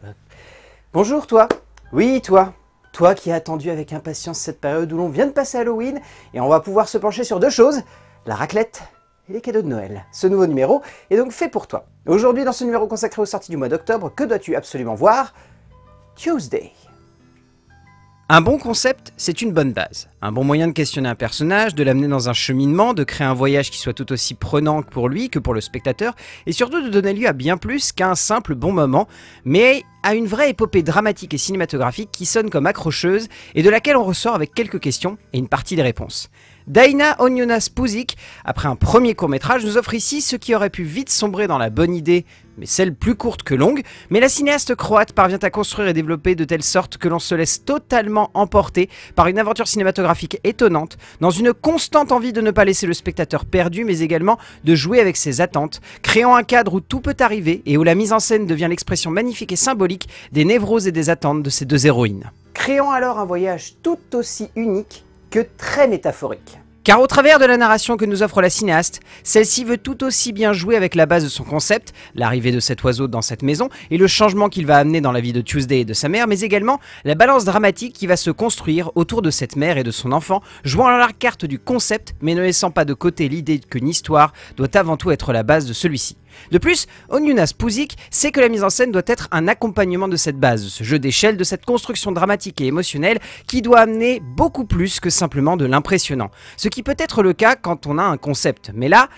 rock. Bonjour toi. Oui toi. Toi qui as attendu avec impatience cette période où l'on vient de passer Halloween et on va pouvoir se pencher sur deux choses, la raclette et les cadeaux de Noël. Ce nouveau numéro est donc fait pour toi. Aujourd'hui dans ce numéro consacré aux sorties du mois d'octobre, que dois-tu absolument voir? Tuesday. Un bon concept, c'est une bonne base. Un bon moyen de questionner un personnage, de l'amener dans un cheminement, de créer un voyage qui soit tout aussi prenant pour lui que pour le spectateur, et surtout de donner lieu à bien plus qu'à un simple bon moment, mais à une vraie épopée dramatique et cinématographique qui sonne comme accrocheuse et de laquelle on ressort avec quelques questions et une partie des réponses. Dajna Onionas Puzic, après un premier court-métrage, nous offre ici ce qui aurait pu vite sombrer dans la bonne idée, mais celle plus courte que longue, mais la cinéaste croate parvient à construire et développer de telle sorte que l'on se laisse totalement emporter par une aventure cinématographique étonnante, dans une constante envie de ne pas laisser le spectateur perdu, mais également de jouer avec ses attentes, créant un cadre où tout peut arriver et où la mise en scène devient l'expression magnifique et symbolique des névroses et des attentes de ces deux héroïnes. Créant alors un voyage tout aussi unique que très métaphorique. Car au travers de la narration que nous offre la cinéaste, celle-ci veut tout aussi bien jouer avec la base de son concept, l'arrivée de cet oiseau dans cette maison et le changement qu'il va amener dans la vie de Tuesday et de sa mère, mais également la balance dramatique qui va se construire autour de cette mère et de son enfant, jouant à la carte du concept mais ne laissant pas de côté l'idée qu'une histoire doit avant tout être la base de celui-ci. De plus, Onionas Puzic sait que la mise en scène doit être un accompagnement de cette base, de ce jeu d'échelle, de cette construction dramatique et émotionnelle qui doit amener beaucoup plus que simplement de l'impressionnant. Ce qui peut être le cas quand on a un concept, mais là,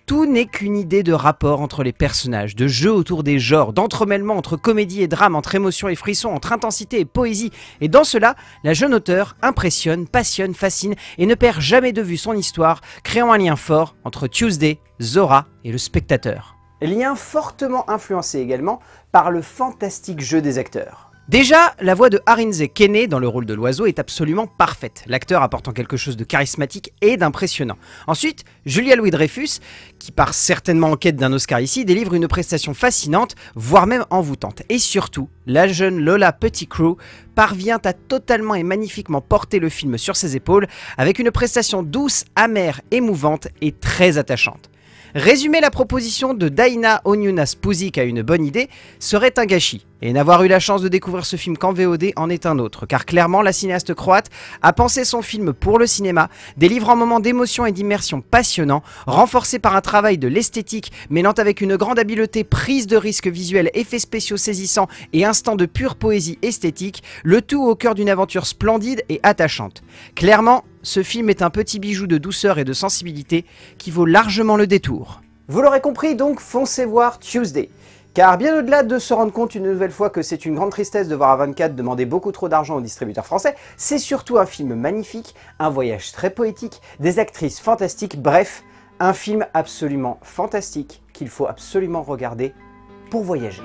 tout n'est qu'une idée de rapport entre les personnages, de jeu autour des genres, d'entremêlement entre comédie et drame, entre émotion et frisson, entre intensité et poésie. Et dans cela, la jeune auteure impressionne, passionne, fascine et ne perd jamais de vue son histoire, créant un lien fort entre Tuesday, Zora et le spectateur. Lien fortement influencé également par le fantastique jeu des acteurs. Déjà, la voix de Arinze Kene dans le rôle de l'oiseau est absolument parfaite, l'acteur apportant quelque chose de charismatique et d'impressionnant. Ensuite, Julia Louis-Dreyfus, qui part certainement en quête d'un Oscar ici, délivre une prestation fascinante, voire même envoûtante. Et surtout, la jeune Lola Pettigrew parvient à totalement et magnifiquement porter le film sur ses épaules, avec une prestation douce, amère, émouvante et très attachante. Résumer la proposition de Dajna Onionas Puzic à une bonne idée serait un gâchis, et n'avoir eu la chance de découvrir ce film qu'en VOD en est un autre, car clairement la cinéaste croate a pensé son film pour le cinéma, délivre un moment d'émotion et d'immersion passionnant, renforcé par un travail de l'esthétique mêlant avec une grande habileté, prise de risques visuels, effets spéciaux saisissants et instant de pure poésie esthétique, le tout au cœur d'une aventure splendide et attachante. Clairement, ce film est un petit bijou de douceur et de sensibilité qui vaut largement le détour. Vous l'aurez compris donc, foncez voir Tuesday. Car bien au-delà de se rendre compte une nouvelle fois que c'est une grande tristesse de voir A24 demander beaucoup trop d'argent aux distributeurs français, c'est surtout un film magnifique, un voyage très poétique, des actrices fantastiques, bref, un film absolument fantastique qu'il faut absolument regarder pour voyager.